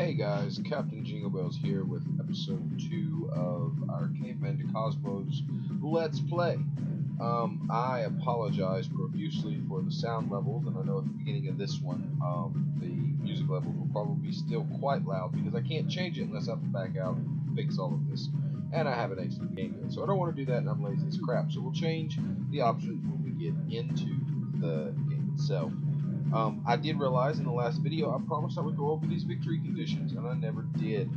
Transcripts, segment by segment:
Hey guys, Captain Jingle Bells here with episode 2 of our Caveman2Cosmos Let's Play. I apologize profusely for the sound levels, and I know at the beginning of this one, the music levels will probably be still quite loud because I can't change it unless I have to back out and fix all of this. And I haven't exited the game yet, so I don't want to do that, and I'm lazy as crap. So we'll change the options when we get into the game itself. I did realize in the last video I promised I would go over these victory conditions, and I never did.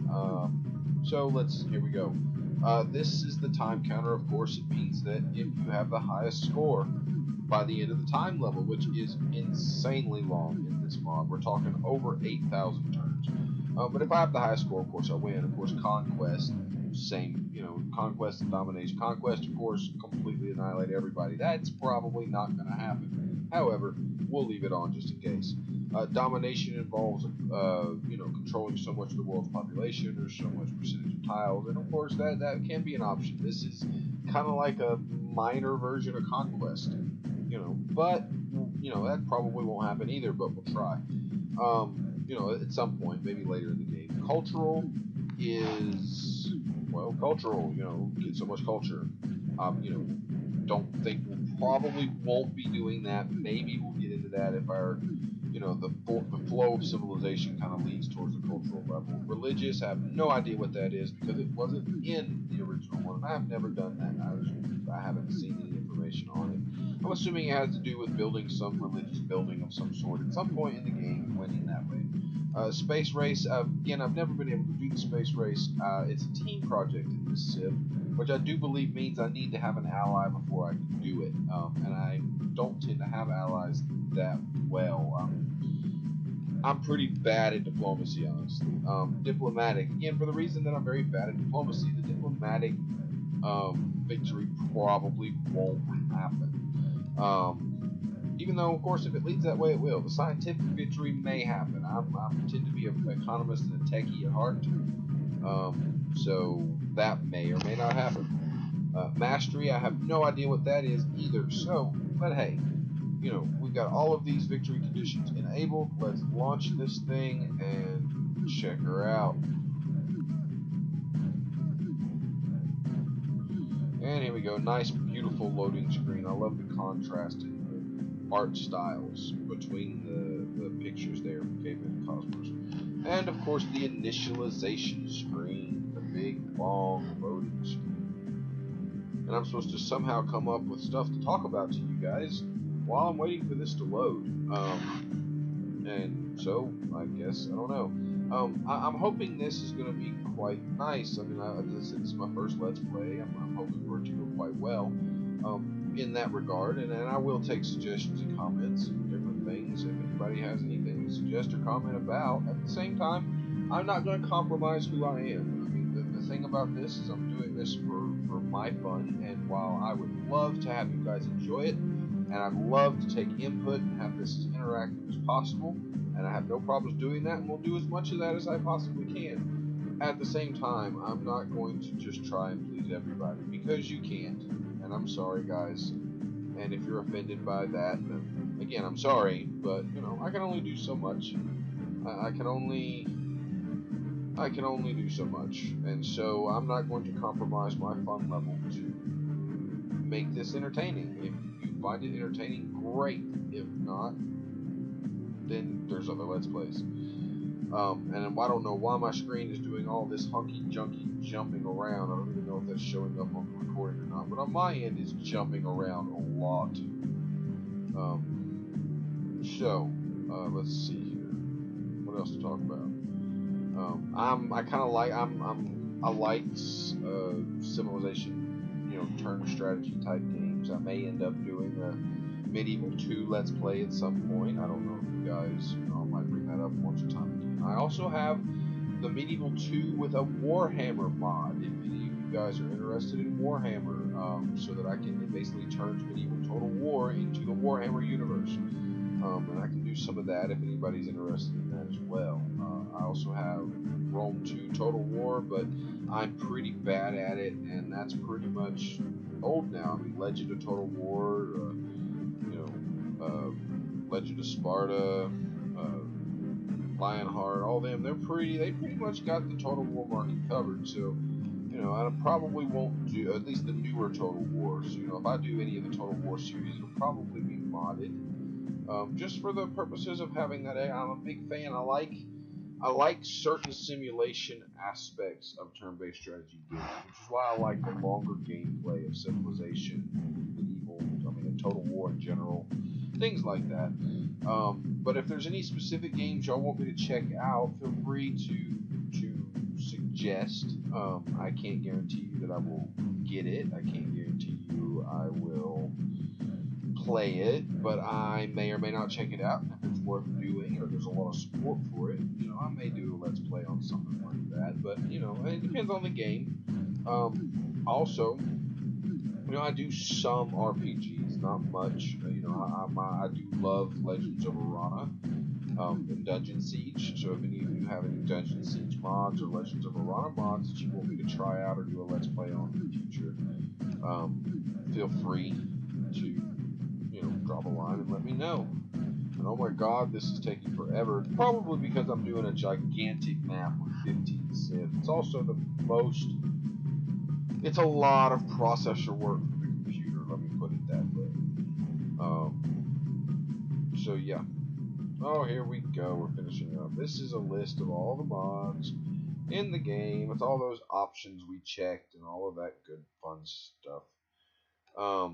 Here we go. This is the time counter. Of course, it means that if you have the highest score by the end of the time level, which is insanely long in this mod, we're talking over 8,000 turns. But if I have the highest score, of course I win. Of course, Conquest, same, Conquest and Domination. Conquest, of course, completely annihilate everybody. That's probably not going to happen. However, we'll leave it on just in case. Domination involves, controlling so much of the world's population or so much percentage of tiles, and of course that can be an option. This is kind of like a minor version of Conquest, but that probably won't happen either. But we'll try. At some point, maybe later in the game. Cultural is cultural. Get so much culture. Don't think we'll probably won't be doing that. Maybe we'll get into that if our, the flow of civilization kind of leads towards the cultural level. Religious, I have no idea what that is because it wasn't in the original one. I have never done that. I haven't seen any information on it. I'm assuming it has to do with building some religious building of some sort at some point in the game and winning that way. Space race, again, I've never been able to do the space race. It's a team project in this Civ, which I do believe means I need to have an ally before I can do it. And I don't tend to have allies that well. I'm pretty bad at diplomacy, honestly. Diplomatic, again, for the reason that I'm very bad at diplomacy, the diplomatic victory probably won't happen. Even though, of course, if it leads that way, it will. The scientific victory may happen. I tend to be an economist and a techie at heart, so that may or may not happen. Mastery, I have no idea what that is either. So, but hey, we've got all of these victory conditions enabled. Let's launch this thing and check her out. And here we go. Nice, beautiful loading screen. I love the contrast in the art styles between the pictures there from Caveman2Cosmos. And, of course, the initialization screen. The big, long loading screen. And I'm supposed to somehow come up with stuff to talk about to you guys while I'm waiting for this to load. And so, I guess, I don't know. I'm hoping this is going to be quite nice. I mean, as I said, this is my first Let's Play. I'm hoping for it to go quite well in that regard. And I will take suggestions and comments and different things if anybody has anything to suggest or comment about. At the same time, I'm not going to compromise who I am. I mean, the thing about this is I'm doing this for my fun. And while I would love to have you guys enjoy it, and I'd love to take input and have this as interactive as possible, and I have no problems doing that, and we'll do as much of that as I possibly can. At the same time, I'm not going to just try and please everybody, because you can't, and I'm sorry, guys. And if you're offended by that, then again, I'm sorry, but I can only do so much. I can only do so much, and so I'm not going to compromise my fun level to make this entertaining. If you find it entertaining, great. If not, then there's other Let's Plays. And I don't know why my screen is doing all this hunky-junky jumping around. I don't even know if that's showing up on the recording or not, but on my end, it's jumping around a lot. Let's see here. What else to talk about? I like Civilization, turn strategy type games. I may end up doing a Medieval 2 Let's Play at some point. I don't know if you guys, I might bring that up once or time again. I also have the Medieval 2 with a Warhammer mod, if any of you guys are interested in Warhammer, so that I can basically turn Medieval Total War into the Warhammer universe. And I can do some of that if anybody's interested in that as well. I also have Rome 2 Total War, but I'm pretty bad at it, and that's pretty much old now. I mean, Legend of Total War, Legend of Sparta, Lionheart, all them, they pretty much got the Total War market covered. So, you know, I probably won't do, at least the newer Total Wars. You know, if I do any of the Total War series, it'll probably be modded, just for the purposes of having that. I'm a big fan. I like certain simulation aspects of turn-based strategy games, which is why I like the longer gameplay of Civilization, Medieval, I mean, Total War in general, things like that. But if there's any specific games y'all want me to check out, feel free to suggest. I can't guarantee you that I will get it. I can't guarantee you I will play it, but I may or may not check it out. If it's worth doing or there's a lot of support for it, you know, I may do a let's play on something like that. But you know, it depends on the game. Also, you know, I do some RPGs, not much. You know, I do love Legends of Arana and Dungeon Siege. So if any of you have any Dungeon Siege mods or Legends of Arana mods that you want me to try out or do a let's play on in the future, feel free to, you know, drop a line and let me know. And oh my god, this is taking forever. Probably because I'm doing a gigantic map with 15 civs. It's also the most, it's a lot of processor work for the computer, let me put it that way. So yeah. Oh, here we go, we're finishing up. This is a list of all the mods in the game. It's all those options we checked and all of that good fun stuff. So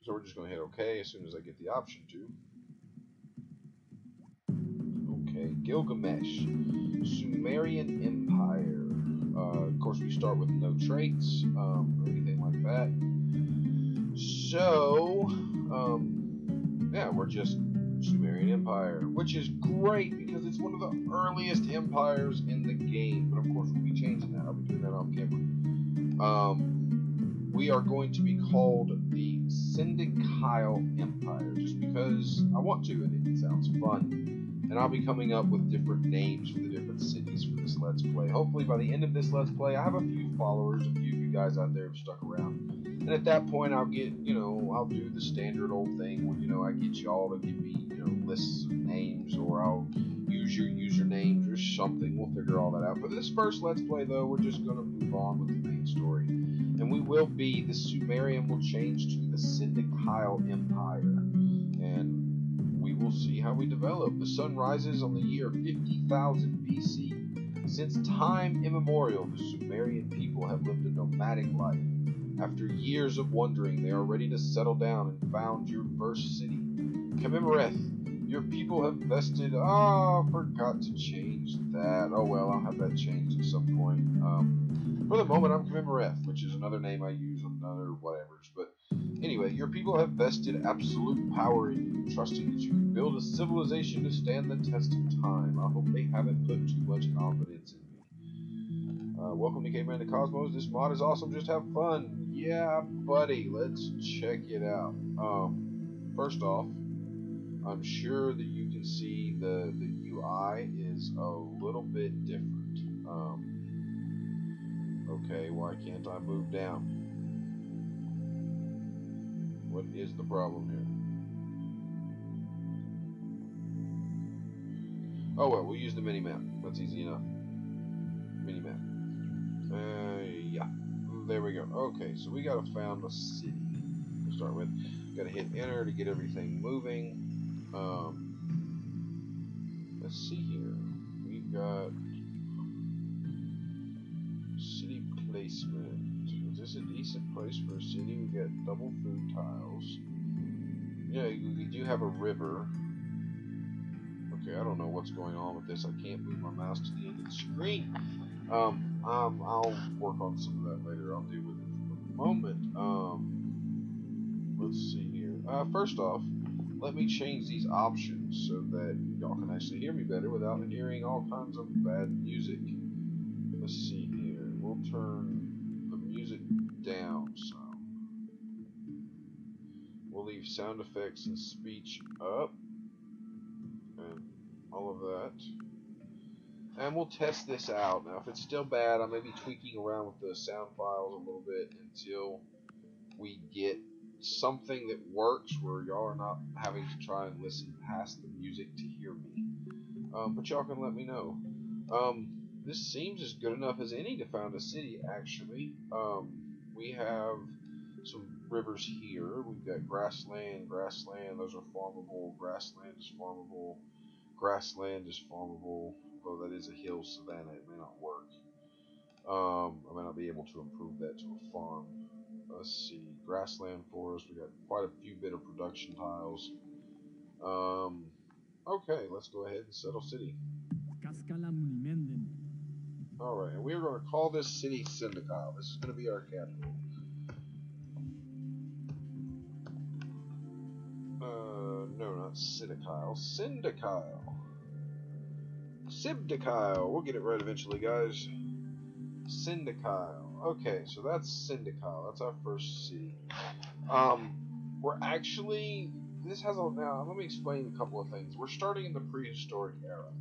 we're just going to hit OK as soon as I get the option to. Okay, Gilgamesh, Sumerian Empire. Of course, we start with no traits or anything like that. So, yeah, we're just Sumerian Empire, which is great because it's one of the earliest empires in the game. But of course, we'll be changing that. I'll be doing that off camera. We are going to be called the Syndicile Empire, just because I want to, and it sounds fun. And I'll be coming up with different names for the different cities for this Let's Play. Hopefully by the end of this Let's Play, I have a few followers, a few of you guys out there have stuck around. And at that point, I'll get, you know, I'll do the standard old thing where, you know, I get y'all to give me, you know, lists of names, or I'll use your usernames or something. We'll figure all that out. For this first Let's Play, though, we're just going to move on with the main story. And we will be, the Sumerian will change to the Syndicile Empire. And we will see how we develop. The sun rises on the year 50,000 BC. Since time immemorial, the Sumerian people have lived a nomadic life. After years of wandering, they are ready to settle down and found your first city, Kemimreth. Your people have vested. Forgot to change that. Oh well, I'll have that changed at some point. For the moment, I'm Kemimreth, which is another name I use on other whatevers. But anyway, your people have vested absolute power in you, trusting that you can build a civilization to stand the test of time. I hope they haven't put too much confidence in me. Welcome to Caveman2Cosmos. This mod is awesome. Just have fun. Yeah, buddy. Let's check it out. First off, I'm sure that you can see the UI is a little bit different. Okay, why can't I move down? What is the problem here? Oh well, we'll use the mini-map. That's easy enough. Mini-map. Yeah. There we go. Okay, so we gotta found a city to start with. Gotta hit enter to get everything moving. Let's see here. We've got city placement. Is this a decent place for a city? We got double food tiles. Yeah, we do have a river. Okay, I don't know what's going on with this. I can't move my mouse to the end of the screen. I'll work on some of that later. I'll deal with it for the moment. Let's see here. First off, let me change these options so that y'all can actually hear me better without hearing all kinds of bad music. Let's see here. We'll turn the music down some. We'll leave sound effects and speech up. And all of that. And we'll test this out. Now, if it's still bad, I may be tweaking around with the sound files a little bit until we get something that works where y'all are not having to try and listen past the music to hear me. But y'all can let me know. This seems as good enough as any to found a city, actually. We have some rivers here. We've got grassland, those are farmable. Grassland is farmable. Grassland is farmable. Although that is a hill savanna, it may not work. I may not be able to improve that to a farm. Let's see. Grassland forest. We got quite a few bit of production tiles. Okay, let's go ahead and settle city. Alright, and we're going to call this city Syndicile. This is going to be our capital. No, not Syndicile. Syndicile. Sibdicile. We'll get it right eventually, guys. Syndicile. Okay, so that's Syndicile. That's our first city. We're actually... This has a... Now, let me explain a couple of things. We're starting in the prehistoric era,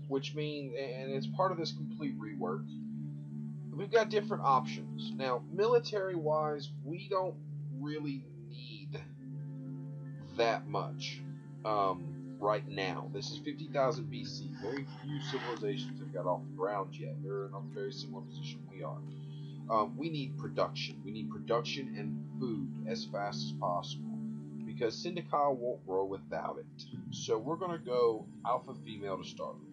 which means... And it's part of this complete rework. We've got different options. Now, military-wise, we don't really need that much right now. This is 50,000 BC. Very few civilizations have got off the ground yet. They're in a very similar position we are. We need production. We need production and food as fast as possible, because Syndicile won't grow without it. So we're going to go alpha female to start with.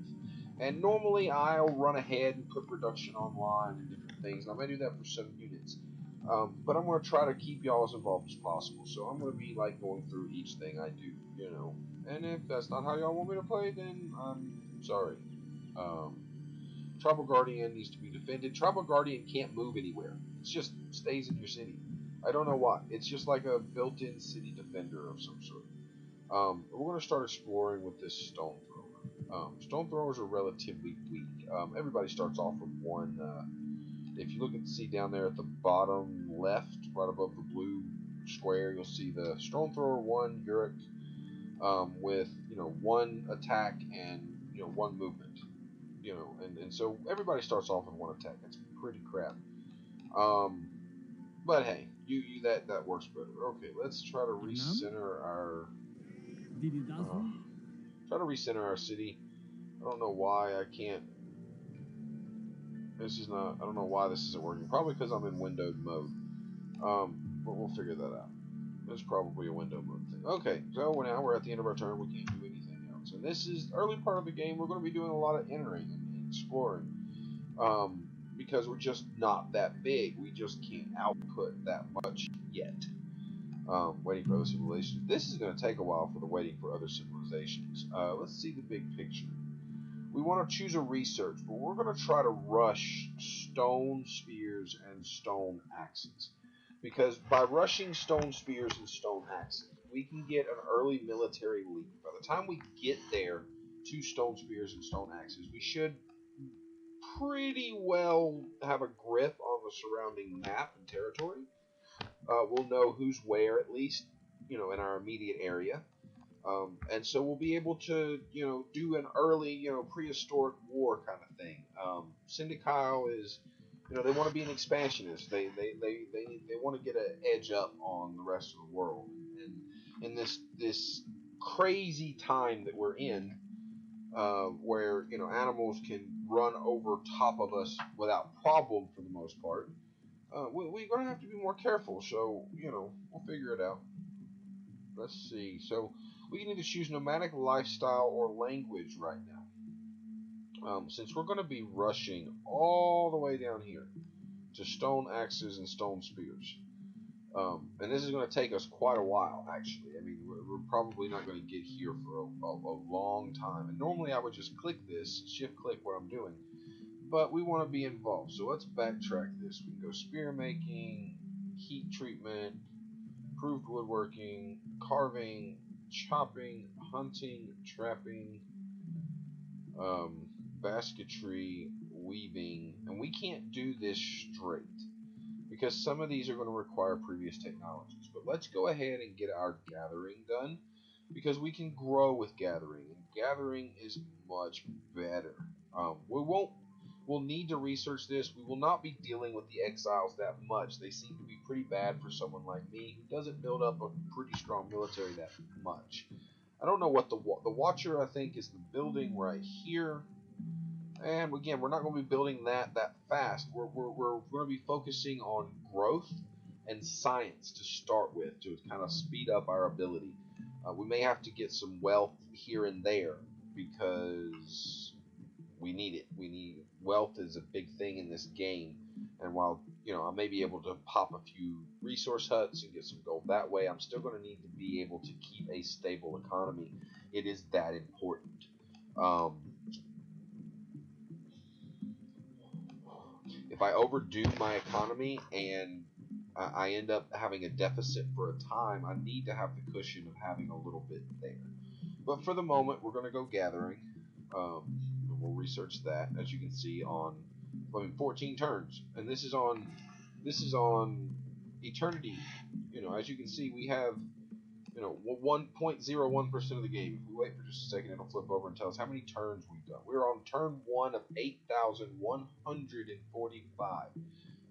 And normally I'll run ahead and put production online and different things. And I may do that for some units. But I'm going to try to keep y'all as involved as possible. So I'm going to be like going through each thing I do, you know. And if that's not how y'all want me to play, then I'm sorry. Tribal Guardian needs to be defended. Tribal Guardian can't move anywhere. It just stays in your city. I don't know why. It's just like a built-in city defender of some sort. We're going to start exploring with this stone thrower. Stone throwers are relatively weak. Everybody starts off with one. If you look and see down there at the bottom left, right above the blue square, you'll see the stone thrower 1 Uric with one attack and one movement. And so everybody starts off with one attack. That's pretty crap. But hey, that works better. Okay, let's try to recenter our city. I don't know why I can't. This is not. I don't know why this isn't working. Probably because I'm in windowed mode. But we'll figure that out. It's probably a window mode thing. Okay, so now we're at the end of our turn. We can't do anything else. And this is early part of the game. We're going to be doing a lot of entering and exploring. Because we're just not that big. We just can't output that much yet. Waiting for other civilizations. This is going to take a while for the waiting for other civilizations. Let's see the big picture. We want to choose a research, but we're going to try to rush stone spears and stone axes. Because by rushing stone spears and stone axes, we can get an early military lead. By the time we get there to stone spears and stone axes, we should pretty well have a grip on the surrounding map and territory. We'll know who's where, at least, in our immediate area. And so we'll be able to, do an early, prehistoric war kind of thing. Syndicile is, they want to be an expansionist. They want to get an edge up on the rest of the world. And in this crazy time that we're in, where animals can run over top of us without problem for the most part, we're gonna have to be more careful. So we'll figure it out. Let's see. So we need to choose nomadic lifestyle or language right now. Since we're going to be rushing all the way down here to stone axes and stone spears. And this is going to take us quite a while, actually. I mean, we're probably not going to get here for a long time. And normally I would just click this, shift click what I'm doing. But we want to be involved. So let's backtrack this. We can go spear making, heat treatment, improved woodworking, carving, chopping, hunting, trapping, basketry, weaving. And we can't do this straight, because some of these are going to require previous technologies. But let's go ahead and get our gathering done, because we can grow with gathering, and gathering is much better. We'll need to research this. We will not be dealing with the exiles that much. They seem to be pretty bad for someone like me, who doesn't build up a pretty strong military that much. I don't know what the Watcher, I think, is the building right here. And again, we're not going to be building that fast. We're going to be focusing on growth and science to start with, to kind of speed up our ability. We may have to get some wealth here and there because we need it. Wealth is a big thing in this game. And while I may be able to pop a few resource huts and get some gold that way, I'm still going to need to be able to keep a stable economy. It is that important. If I overdo my economy and I end up having a deficit for a time, I need to have the cushion of having a little bit there. But for the moment, we're going to go gathering. We'll research that, as you can see, on 14 turns, and this is on eternity. As you can see, we have 1.01% of the game. If we wait for just a second, it'll flip over and tell us how many turns we've done. We're on turn 1 of 8,145.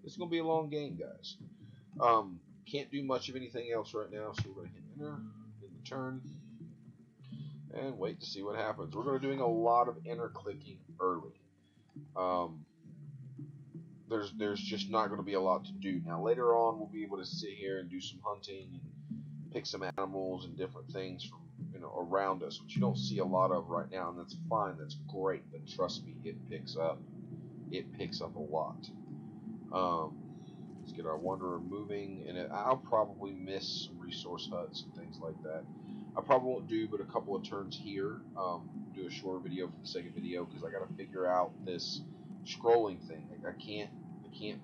This is going to be a long game, guys. Can't do much of anything else right now, so we're going to hit enter in the turn and wait to see what happens. We're going to be doing a lot of enter clicking early. There's just not going to be a lot to do. Now later on, we'll be able to sit here and do some hunting and pick some animals and different things from around us, which you don't see a lot of right now, and that's fine. That's great, but trust me, it picks up. It picks up a lot. Let's get our wanderer moving, and I'll probably miss some resource huts and things like that. I probably won't do but a couple of turns here. Do a shorter video for the second video because I got to figure out this scrolling thing. I can't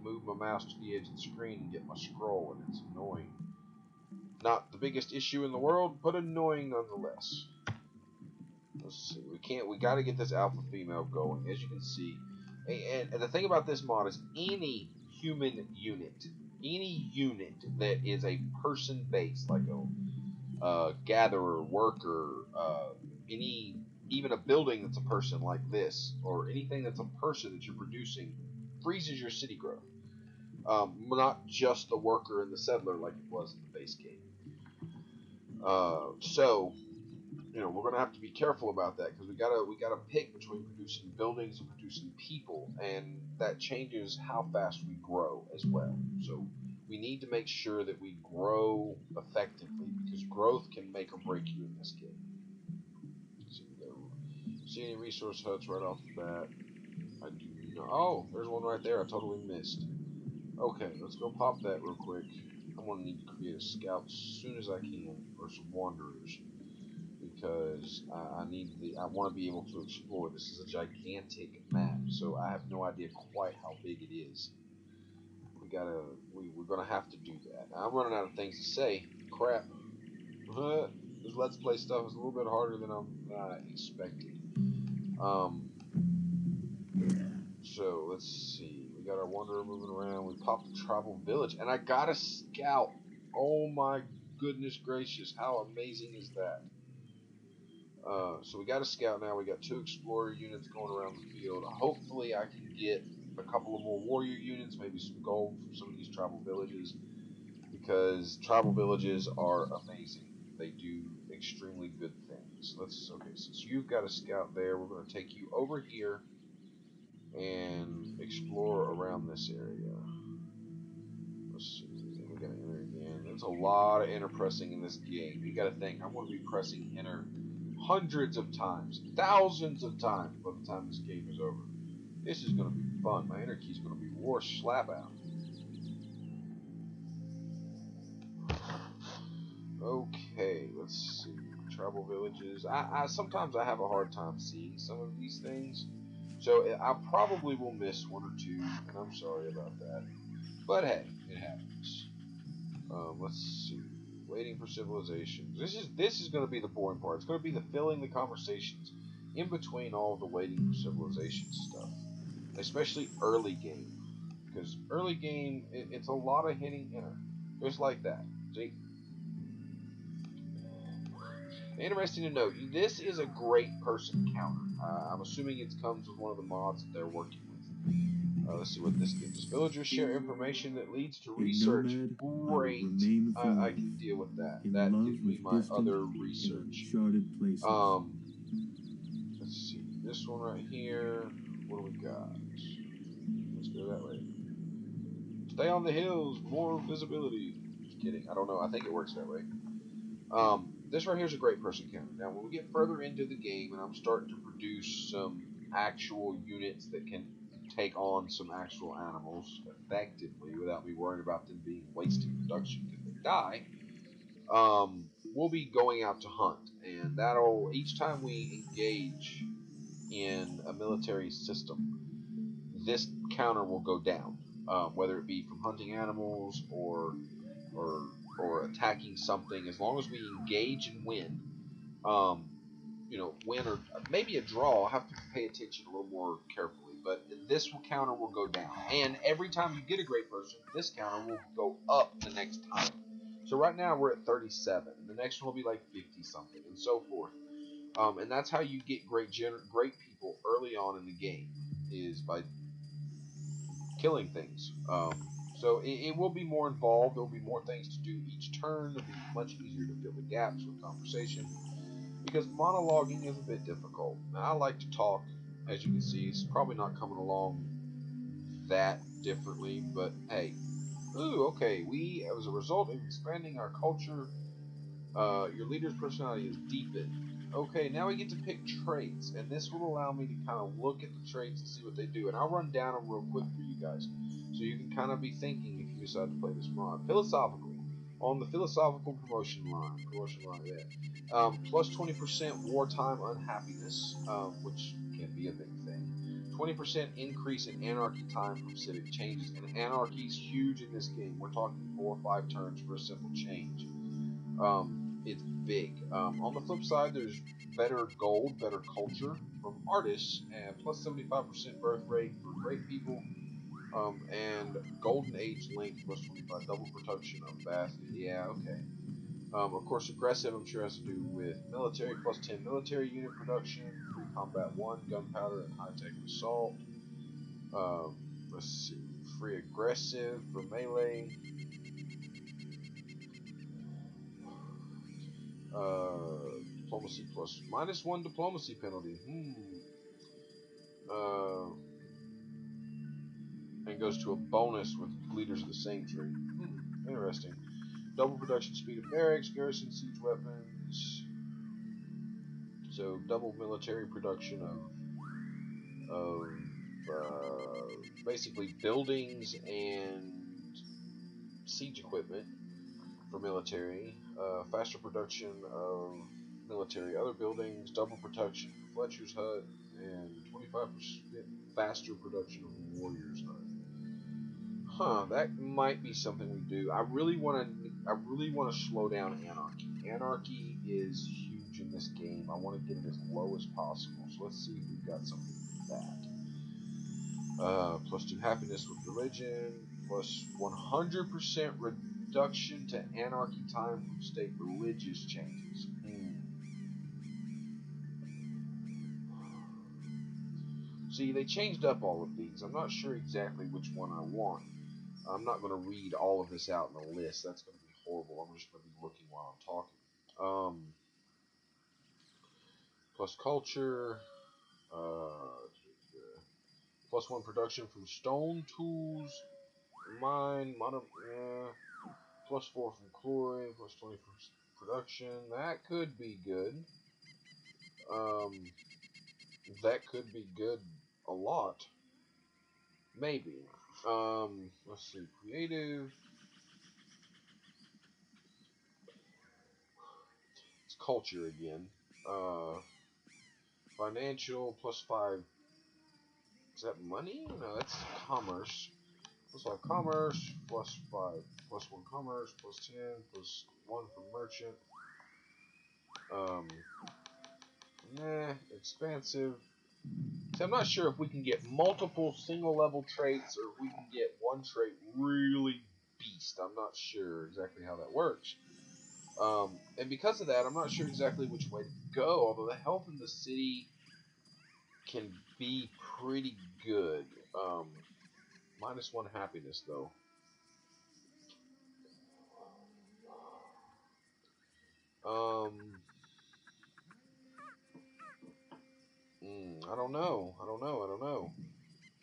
move my mouse to the edge of the screen and get my scroll, and it's annoying. Not the biggest issue in the world, but annoying nonetheless. Let's see. We got to get this alpha female going, as you can see. And the thing about this mod is any human unit, any unit that is a person based, like a gatherer, worker, even a building that's a person like this, or anything that's a person that you're producing, freezes your city growth. Not just the worker and the settler like it was in the base game. So we're gonna have to be careful about that because we gotta pick between producing buildings and producing people, and that changes how fast we grow as well. So we need to make sure that we grow effectively because growth can make or break you in this game. See any resource huts right off the bat? I do not. Oh, there's one right there. I totally missed. Okay, let's go pop that real quick. I'm gonna need to create a scout as soon as I can, or some wanderers, because I want to be able to explore. This is a gigantic map, so I have no idea quite how big it is. We're gonna have to do that. Now, I'm running out of things to say. Crap. This Let's Play stuff is a little bit harder than I expected. So let's see. We got our wanderer moving around. We popped the tribal village, and I got a scout. Oh my goodness gracious! How amazing is that? So we got a scout now. We got 2 explorer units going around the field. Hopefully, I can get a couple of more warrior units, maybe some gold from some of these tribal villages, because tribal villages are amazing. They do extremely good things. Okay, since you've got a scout there, we're going to take you over here and explore around this area. Let's see. We got to enter again. There's a lot of enter pressing in this game. You got to think, I'm going to be pressing enter hundreds of times, thousands of times by the time this game is over. This is going to be fun. My enter key is going to be war slap out. Okay, let's see. Tribal villages. Sometimes I have a hard time seeing some of these things, so I probably will miss 1 or 2, and I'm sorry about that. But hey, it happens. Let's see. Waiting for civilizations. This is going to be the boring part. It's going to be the filling the conversations in between all of the waiting for civilizations stuff, especially early game, because early game it's a lot of hitting enter, just like that. See. Interesting to note, this is a great person counter. I'm assuming it comes with one of the mods that they're working with. Let's see what this gives us. Villagers share information that leads to A research. nomad, I will Great. remain I vulnerable, can deal with that. in That love gives me with my distant other and research. uncharted places. Let's see. This one right here. What do we got? Let's go that way. Stay on the hills. More visibility. Just kidding. I don't know. I think it works that way. This right here is a great person counter. Now, when we get further into the game and I'm starting to produce some actual units that can take on some actual animals effectively without me worrying about them being wasted production because they die, we'll be going out to hunt. And that'll, each time we engage in a military system, this counter will go down, whether it be from hunting animals or or attacking something. As long as we engage and win, um, win or maybe a draw. I'll have to pay attention a little more carefully. But this counter will go down, and every time you get a great person, this counter will go up the next time. So right now we're at 37, and the next one will be like 50 something, and so forth. And that's how you get great people early on in the game, is by killing things. So it will be more involved. There will be more things to do each turn. It'll be much easier to fill the gaps with conversation because monologuing is a bit difficult. Now, I like to talk, as you can see. It's probably not coming along that differently, but hey. Ooh, okay. We, as a result of expanding our culture, your leader's personality is deepened. Okay, now we get to pick traits, and this will allow me to kind of look at the traits and see what they do. And I'll run down them real quick for you guys, so you can kind of be thinking if you decide to play this mod. Philosophically, on the philosophical promotion line, yeah. Plus 20% wartime unhappiness, which can be a big thing. 20% increase in anarchy time from civic changes, and anarchy is huge in this game. We're talking 4 or 5 turns for a simple change. It's big. On the flip side, there's better gold, better culture from artists, and plus 75% birth rate for great people, and golden age length plus 25, double protection of basket. Yeah, okay. Of course, aggressive, I'm sure, has to do with military, plus 10 military unit production, free combat 1, gunpowder, and high-tech assault. Let's see, free aggressive for melee. Diplomacy plus -1 diplomacy penalty. And goes to a bonus with leaders of the same trade. Interesting. Double production speed of barracks, garrison siege weapons. So double military production of basically buildings and siege equipment for military. Faster production of military other buildings. Double production for Fletcher's hut, and 25% faster production of warrior's hut. That might be something we do. I really want to slow down anarchy. Anarchy is huge in this game. I want to get it as low as possible. So let's see if we've got something for that. Plus 2 happiness with religion. Plus 100% reduction to anarchy time from state religious changes. See, they changed up all of these. I'm not sure exactly which one I want. I'm not going to read all of this out in the list. That's going to be horrible. I'm just going to be looking while I'm talking. Plus culture. Plus 1 production from stone tools. Mine. Plus 4 from chlorine. Plus 20 from production. That could be good. That could be good a lot. Maybe. Let's see. Creative. It's culture again. Financial plus 5. Is that money? No, that's commerce. Plus 5 commerce, plus 5, plus 1 commerce, plus 10, plus 1 for merchant. Expansive. See, I'm not sure if we can get multiple single level traits or if we can get one trait really beast. I'm not sure exactly how that works. And because of that, I'm not sure exactly which way to go, although the health in the city can be pretty good. -1 happiness, though. I don't know. I don't know.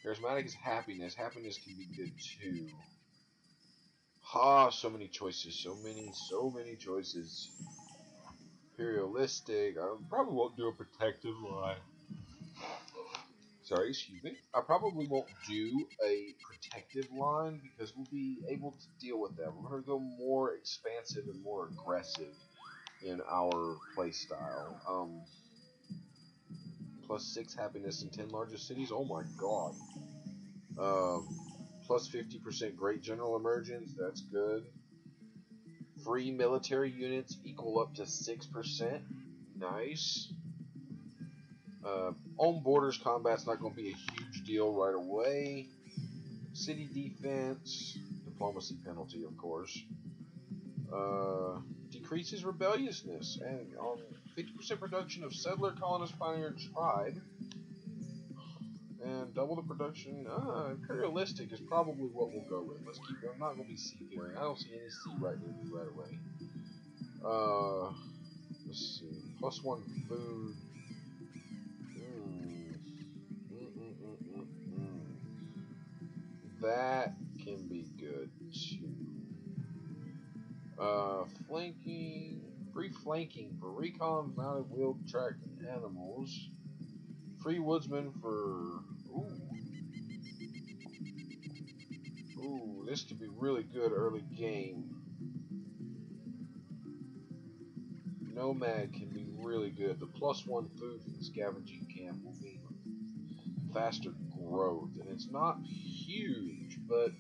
Charismatic is happiness. Happiness can be good too. So many choices. So many choices. Imperialistic. I probably won't do a protective line. Sorry, excuse me. I probably won't do a protective line because we'll be able to deal with that. We're going to go more expansive and more aggressive in our playstyle. +6 happiness in 10 largest cities. Oh my god. Plus 50% great general emergence. That's good. Free military units equal up to 6%. Nice. On borders combat's not going to be a huge deal right away. City defense. Diplomacy penalty, of course. Decreases rebelliousness. And on 50% production of settler, colonist, pioneer, and tribe. And double the production. Imperialistic is probably what we'll go with. Let's keep. I'm not going to be seafaring. I don't see any sea right near me right away. Let's see. +1 food. That can be good too. Flanking. Free flanking for recon, mounted wheeled tracked animals. Free woodsman for. Ooh, this could be really good early game. Nomad can be really good. The +1 food from the scavenging camp will mean faster growth, and it's not huge, but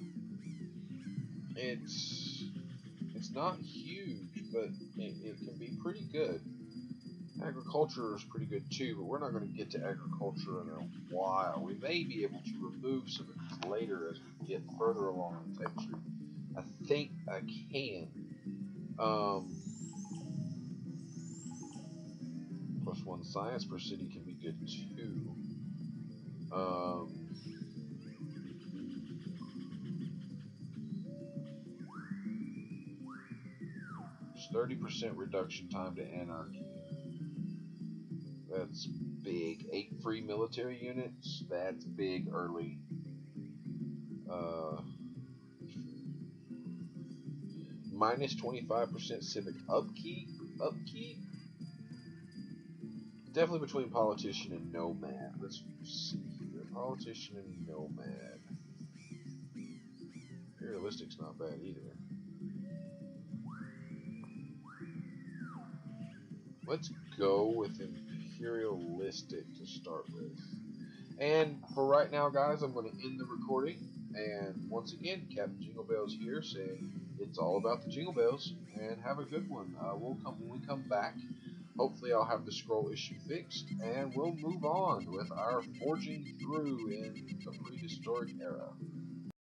it's not huge, but it can be pretty good. Agriculture is pretty good too, but we're not going to get to agriculture in a while. We may be able to remove some of these later as we get further along in the type tree. I think I can. +1 science per city can be good too. 30% reduction time to anarchy. That's big. 8 free military units. That's big early. -25% civic upkeep. Definitely between politician and nomad. Let's see here. Politician and nomad. Imperialistic's not bad either. Let's go with imperialistic to start with. And for right now, guys, I'm going to end the recording. And once again, Captain Jingle Bells here saying it's all about the Jingle Bells. And have a good one. When we come back. Hopefully I'll have the scroll issue fixed, and we'll move on with our forging through in the prehistoric era.